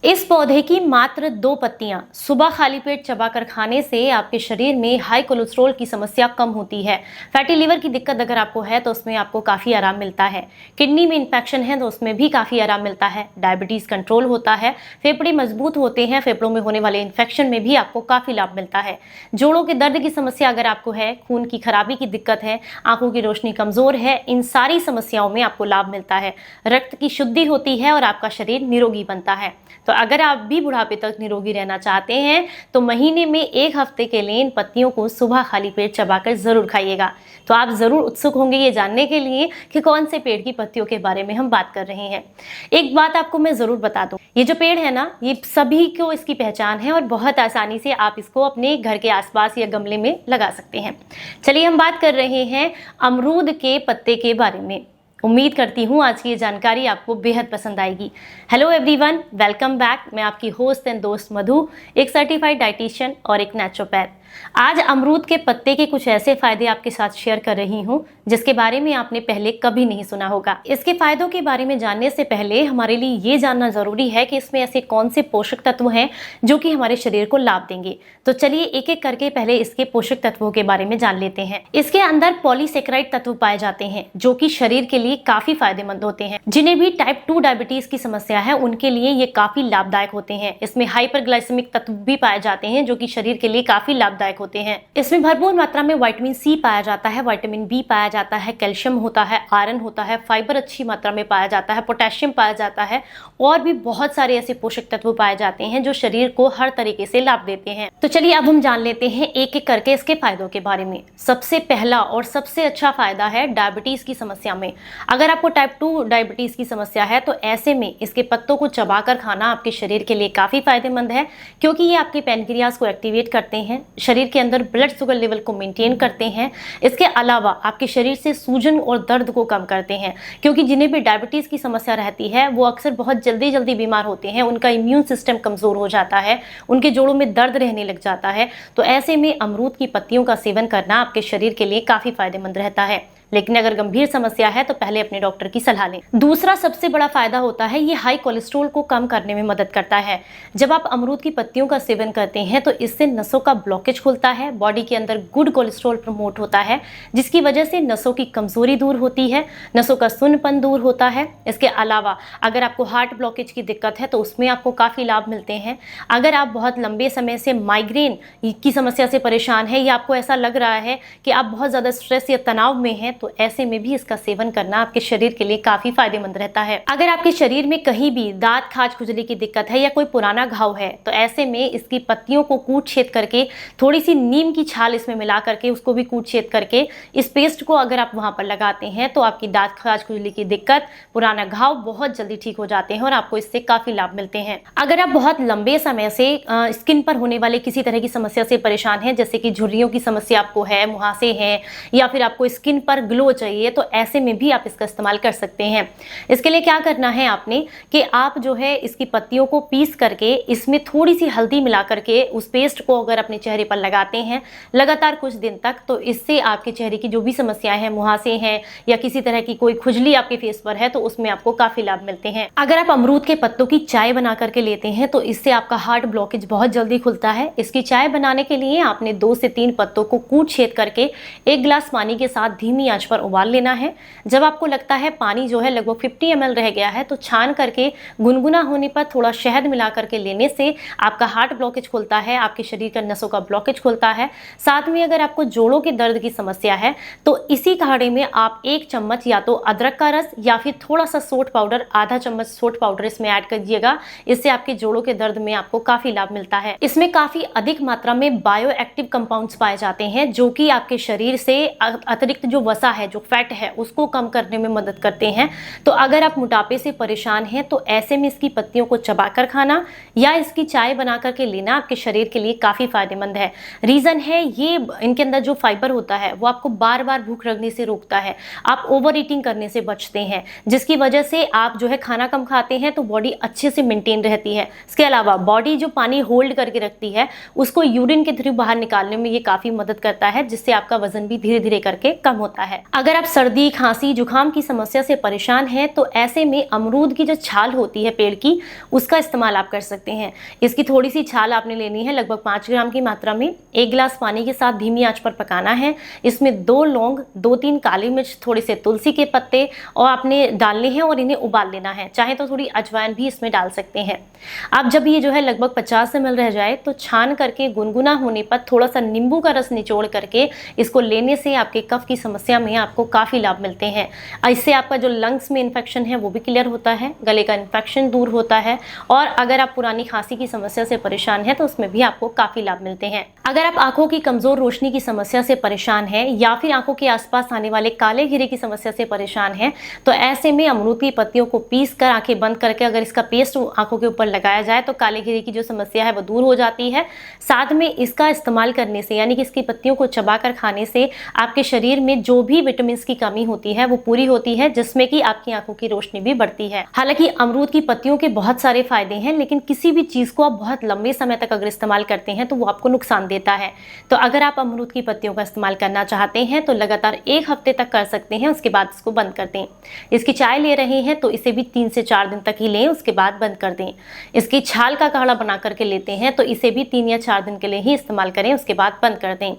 इस पौधे की मात्र 2 पत्तियां सुबह खाली पेट चबाकर खाने से आपके शरीर में हाई कोलेस्ट्रॉल की समस्या कम होती है। फैटी लिवर की दिक्कत अगर आपको है तो उसमें आपको काफ़ी आराम मिलता है। किडनी में इन्फेक्शन है तो उसमें भी काफ़ी आराम मिलता है। डायबिटीज़ कंट्रोल होता है, फेफड़े मजबूत होते हैं, फेफड़ों में होने वाले इन्फेक्शन में भी आपको काफ़ी लाभ मिलता है। जोड़ों के दर्द की समस्या अगर आपको है, खून की खराबी की दिक्कत है, आंखों की रोशनी कमज़ोर है, इन सारी समस्याओं में आपको लाभ मिलता है। रक्त की शुद्धि होती है और आपका शरीर निरोगी बनता है। तो अगर आप भी बुढ़ापे तक निरोगी रहना चाहते हैं तो महीने में 1 हफ्ते के लिए इन पत्तियों को सुबह खाली पेट चबाकर जरूर खाइएगा। तो आप जरूर उत्सुक होंगे ये जानने के लिए कि कौन से पेड़ की पत्तियों के बारे में हम बात कर रहे हैं। एक बात आपको मैं जरूर बता दूं, ये जो पेड़ है ना, ये सभी को इसकी पहचान है और बहुत आसानी से आप इसको अपने घर के आसपास या गमले में लगा सकते हैं। चलिए हम बात कर रहे हैं अमरूद के पत्ते के बारे में। उम्मीद करती हूँ आज की ये जानकारी आपको बेहद पसंद आएगी। Hello everyone, welcome back. मैं आपकी होस्ट एंड दोस्त मधु, एक सर्टिफाइड डाइटिशियन और एक नेचुरोपैथ। आज अमरूद के पत्ते के कुछ ऐसे फायदे आपके साथ शेयर कर रही हूँ जिसके बारे में आपने पहले कभी नहीं सुना होगा। इसके फायदों के बारे में जानने से पहले हमारे लिए ये जानना जरूरी है कि इसमें ऐसे कौन से पोषक तत्व हैं जो कि हमारे शरीर को लाभ देंगे। तो चलिए एक एक करके पहले इसके पोषक तत्वों के बारे में जान लेते हैं। इसके अंदर पॉलीसेकेराइड तत्व पाए जाते हैं जो कि शरीर के लिए काफी फायदेमंद होते हैं। जिन्हें भी टाइप 2 डायबिटीज की समस्या है उनके लिए ये काफी लाभदायक होते हैं। इसमें हाइपरग्लाइसेमिक तत्व भी पाए जाते हैं जो कि शरीर के लिए काफी लाभदायक होते हैं। इसमें भरपूर मात्रा में विटामिन सी पाया जाता है, विटामिन बी पाया जाता है, कैल्शियम होता है, आयरन होता है, फाइबर अच्छी मात्रा में पाया जाता है, पोटेशियम पाया जाता है और भी बहुत सारे ऐसे पोषक तत्व पाए जाते हैं जो शरीर को हर तरीके से लाभ देते हैं। तो चलिए अब हम जान लेते हैं एक एक करके इसके फायदों के बारे में। सबसे पहला और सबसे अच्छा फायदा है डायबिटीज की समस्या में। अगर आपको टाइप 2 डायबिटीज की समस्या है तो ऐसे में इसके पत्तों को चबाकर खाना आपके शरीर के लिए काफी फायदेमंद है, क्योंकि ये आपके पैनक्रियाज को एक्टिवेट करते हैं, शरीर के अंदर ब्लड शुगर लेवल को मेंटेन करते हैं। इसके अलावा आपके शरीर से सूजन और दर्द को कम करते हैं, क्योंकि जिन्हें भी डायबिटीज की समस्या रहती है वो अक्सर बहुत जल्दी बीमार होते हैं, उनका इम्यून सिस्टम कमजोर हो जाता है, उनके जोड़ों में दर्द रहने लग जाता है। तो ऐसे में अमरूद की पत्तियों का सेवन करना आपके शरीर के लिए काफी फायदेमंद रहता है। लेकिन अगर गंभीर समस्या है तो पहले अपने डॉक्टर की सलाह लें। दूसरा सबसे बड़ा फायदा होता है ये हाई कोलेस्ट्रॉल को कम करने में मदद करता है। जब आप अमरूद की पत्तियों का सेवन करते हैं तो इससे नसों का ब्लॉकेज खुलता है, बॉडी के अंदर गुड कोलेस्ट्रॉल प्रमोट होता है, जिसकी वजह से नसों की कमजोरी दूर होती है, नसों का सुन्नपन दूर होता है। इसके अलावा अगर आपको हार्ट ब्लॉकेज की दिक्कत है तो उसमें आपको काफी लाभ मिलते हैं। अगर आप बहुत लंबे समय से माइग्रेन की समस्या से परेशान है या आपको ऐसा लग रहा है कि आप बहुत ज्यादा स्ट्रेस या तनाव में हैं तो ऐसे में भी इसका सेवन करना आपके शरीर के लिए काफी फायदेमंद रहता है। अगर आपके शरीर में कहीं भी दांत खाज खुजली की दिक्कत है या कोई पुराना घाव है तो ऐसे में इसकी पत्तियों को कूट छेद करके, थोड़ी सी नीम की छाल इसमें मिला करके उसको भी कूट छेद करके इस पेस्ट को अगर आप वहां पर लगाते हैं तो आपकी दांत खाज खुजली की दिक्कत, पुराना घाव बहुत जल्दी ठीक हो जाते हैं और आपको इससे काफी लाभ मिलते हैं। अगर आप बहुत लंबे समय से स्किन पर होने वाले किसी तरह की समस्या से परेशान हैं, जैसे कि झुर्रियों की समस्या आपको है, मुहासे हैं या फिर आपको स्किन पर ग्लो चाहिए, तो ऐसे में भी आप इसका इस्तेमाल कर सकते हैं। इसके लिए क्या करना है आपने कि आप जो है इसकी पत्तियों को पीस करके इसमें थोड़ी सी हल्दी मिला करके उस पेस्ट को अगर अपने चेहरे पर लगाते हैं लगातार कुछ दिन तक, तो इससे आपके चेहरे की जो भी समस्याएं हैं, मुहासे हैं या किसी तरह की कोई खुजली आपके फेस पर है, तो उसमें आपको काफी लाभ मिलते हैं। अगर आप अमरूद के पत्तों की चाय बना करके लेते हैं तो इससे आपका हार्ट ब्लॉकेज बहुत जल्दी खुलता है। इसकी चाय बनाने के लिए आपने 2 से 3 पत्तों को कूट छेद करके 1 गिलास पानी के साथ धीमी आंच पर उबाल लेना है। जब आपको लगता है पानी जो है लगभग 50 ml रह गया है तो छान करके गुनगुना होने पर थोड़ा शहद मिला करके लेने से आपका हार्ट ब्लॉकेज खुलता है, आपके शरीर का नसों का ब्लॉकेज खुलता है। साथ में अगर आपको जोड़ों के दर्द की समस्या है तो इसी काढ़े में आप 1 चम्मच या तो अदरक का रस या फिर थोड़ा सा सोट पाउडर, आधा चम्मच सोट पाउडर इसमें ऐड कर दीजिएगा। इससे आपके जोड़ों के दर्द में आपको काफी लाभ मिलता है। इसमें काफी अधिक मात्रा में बायो एक्टिव कंपाउंड्स पाए जाते हैं जो कि आपके शरीर से अतिरिक्त जो वसा है, जो फैट है, उसको कम करने में मदद करते हैं। तो अगर आप मोटापे से परेशान हैं तो ऐसे में इसकी पत्तियों को चबाकर खाना या इसकी चाय बना करके लेना आपके शरीर के लिए काफी फायदेमंद है। रीजन है ये इनके अंदर जो फाइबर होता है वो आपको बार बार भूख लगने से रोकता है, आप ओवर ईटिंग करने से बचते हैं, जिसकी वजह से आप जो है खाना कम खाते हैं तो बॉडी अच्छे से मेंटेन रहती है। इसके अलावा बॉडी जो पानी होल्ड करके रखती है उसको यूरिन के थ्रू बाहर निकालने में ये काफी मदद करता है, जिससे आपका वजन भी धीरे धीरे करके कम होता है। है। अगर आप सर्दी, खांसी, जुकाम की समस्या से परेशान हैं तो ऐसे में अमरूद की जो छाल होती है पेड़ की, उसका इस्तेमाल आप कर सकते हैं। इसकी थोड़ी सी छाल आपने लेनी है, लगभग 5 ग्राम की मात्रा में। 1 गिलास पानी के साथ धीमी आंच पर पकाना है। इसमें 2 लौंग, 2-3 काली मिर्च, थोड़े से तुलसी के पत्ते और आपने डालने हैं और इन्हें उबाल लेना है। चाहे तो थोड़ी अजवाइन भी इसमें डाल सकते हैं। अब जब ये जो है लगभग 50 ml रह जाए तो छान करके गुनगुना होने पर थोड़ा सा नींबू का रस निचोड़ करके इसको लेने से आपके कफ की समस्या में आपको काफ़ी लाभ मिलते हैं। इससे आपका जो लंग्स में इन्फेक्शन है वो भी क्लियर होता है, गले का इन्फेक्शन दूर होता है और अगर आप पुरानी खांसी की समस्या से परेशान हैं तो उसमें भी आपको काफ़ी लाभ मिलते हैं। अगर आप आंखों की कमज़ोर रोशनी की समस्या से परेशान हैं या फिर आंखों के आसपास आने वाले काले घेरे की समस्या से परेशान हैं तो ऐसे में अमरूद की पत्तियों को पीस कर आंखें बंद करके अगर इसका पेस्ट आंखों के ऊपर लगाया जाए तो काले घेरे की जो समस्या है वो दूर हो जाती है। साथ में इसका इस्तेमाल करने से यानी कि इसकी पत्तियों को चबाकर खाने से आपके शरीर में जो भी विटामिन की कमी होती है वो पूरी होती है, जिसमें कि आपकी आंखों की रोशनी भी बढ़ती है। हालांकि अमरूद की पत्तियों के बहुत सारे फायदे हैं, लेकिन किसी भी चीज को आप बहुत लंबे समय तक अगर इस्तेमाल करते हैं तो वो आपको नुकसान देता है। तो अगर आप अमरूद की पत्तियों का इस्तेमाल करना चाहते हैं तो लगातार 1 हफ्ते तक कर सकते हैं, उसके बाद इसको बंद कर दें। इसकी चाय ले रहे हैं तो इसे भी 3 से 4 दिन तक ही लें, उसके बाद बंद कर दें। इसकी छाल का काढ़ा बना करके लेते हैं तो इसे भी 3 या 4 दिन के लिए ही इस्तेमाल करें, उसके बाद बंद कर दें।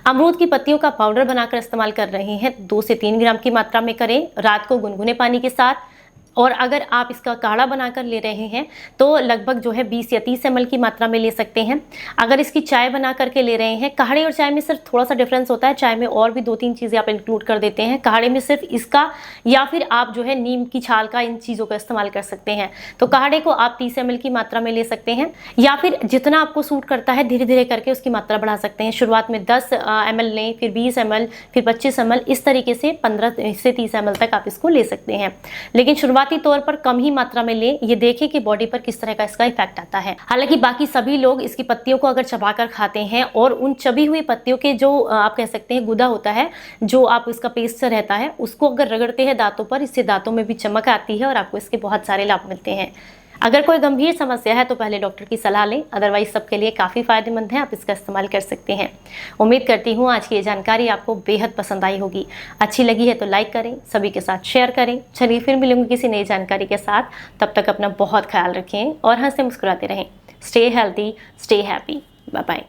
अमरूद की पत्तियों का पाउडर बनाकर इस्तेमाल कर रहे हैं 2 से 3 ग्राम की मात्रा में करें, रात को गुनगुने पानी के साथ। और अगर आप इसका काढ़ा बनाकर ले रहे हैं तो लगभग जो है 20 या 30 ml की मात्रा में ले सकते हैं। अगर इसकी चाय बना करके ले रहे हैं, काढ़े और चाय में सिर्फ थोड़ा सा डिफरेंस होता है, चाय में और भी 2-3 चीज़ें आप इंक्लूड कर देते हैं, काढ़े में सिर्फ इसका या फिर आप जो है नीम की छाल का, इन चीज़ों का इस्तेमाल कर सकते हैं। तो काढ़े को आप 30 ml की मात्रा में ले सकते हैं या फिर जितना आपको सूट करता है धीरे धीरे करके उसकी मात्रा बढ़ा सकते हैं। शुरुआत में 10 ml लें, फिर 20 ml, फिर 25 ml, इस तरीके से 15 से 30 ml तक आप इसको ले सकते हैं, लेकिन शुरुआती तौर पर कम ही मात्रा में लें। ये देखें कि बॉडी पर किस तरह का इसका इफेक्ट आता है। हालांकि बाकी सभी लोग इसकी पत्तियों को अगर चबाकर खाते हैं और उन चबी हुई पत्तियों के जो आप कह सकते हैं गुदा होता है, जो आप इसका पेस्ट से रहता है, उसको अगर रगड़ते हैं दांतों पर, इससे दांतों में भी चमक आती है और आपको इसके बहुत सारे लाभ मिलते हैं। अगर कोई गंभीर समस्या है तो पहले डॉक्टर की सलाह लें, अदरवाइज सबके लिए काफ़ी फायदेमंद है, आप इसका इस्तेमाल कर सकते हैं। उम्मीद करती हूँ आज की ये जानकारी आपको बेहद पसंद आई होगी। अच्छी लगी है तो लाइक करें, सभी के साथ शेयर करें। चलिए फिर मिलूंगी किसी नई जानकारी के साथ, तब तक अपना बहुत ख्याल रखें और हंसते मुस्कुराते रहें। Stay healthy, stay happy, bye bye.